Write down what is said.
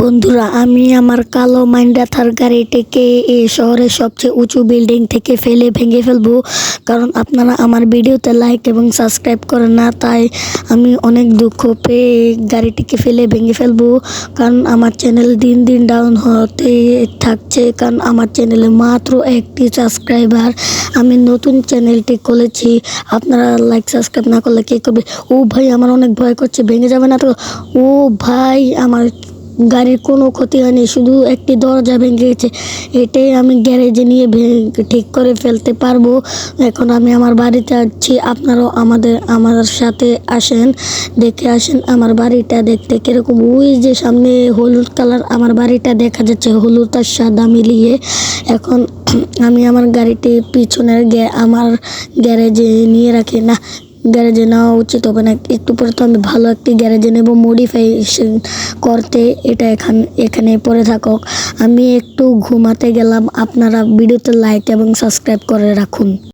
বন্ধুরা, আমি আমার কালো মাইন্ডা গাড়িটিকে এই শহরের সবচেয়ে উঁচু বিল্ডিং থেকে ফেলে ভেঙে ফেলবো। কারণ আপনারা আমার ভিডিওতে লাইক এবং সাবস্ক্রাইব করেন না, তাই আমি অনেক দুঃখ পেয়ে গাড়িটিকে ফেলে ভেঙে ফেলবো। কারণ আমার চ্যানেল দিন দিন ডাউন হতে থাকছে, কারণ আমার চ্যানেলে মাত্র 1টি সাবস্ক্রাইবার। আমি নতুন চ্যানেলটি খুলেছি, আপনারা লাইক সাবস্ক্রাইব না করলে কে করবে? ও ভাই, আমার অনেক ভয় করছে, ভেঙে যাবে না তো? ও ভাই, আমার গাড়ির কোনো ক্ষতি হয়নি, শুধু একটি দরজা ভেঙে গেছে। এটাই আমি গ্যারেজে নিয়ে ঠিক করে ফেলতে পারবো। এখন আমি আমার বাড়িতে আসছি, আপনারাও আমার সাথে আসেন, দেখে আসেন আমার বাড়িটা দেখতে কীরকম। ওই যে সামনে হলুদ কালার আমার বাড়িটা দেখা যাচ্ছে, হলুদ আর সাদা মিলিয়ে। এখন আমি আমার গাড়িটি পিছনের আমার গ্যারেজে নিয়ে রাখি না, গ্যারেজে নেওয়া উচিত হবে না। একটু পরে তো আমি ভালো একটি গ্যারেজে নেব মডিফিকেশন করতে। এটা এখানে পড়ে থাকুক, আমি একটু ঘুমাতে গেলাম। আপনারা ভিডিওতে লাইক এবং সাবস্ক্রাইব করে রাখুন।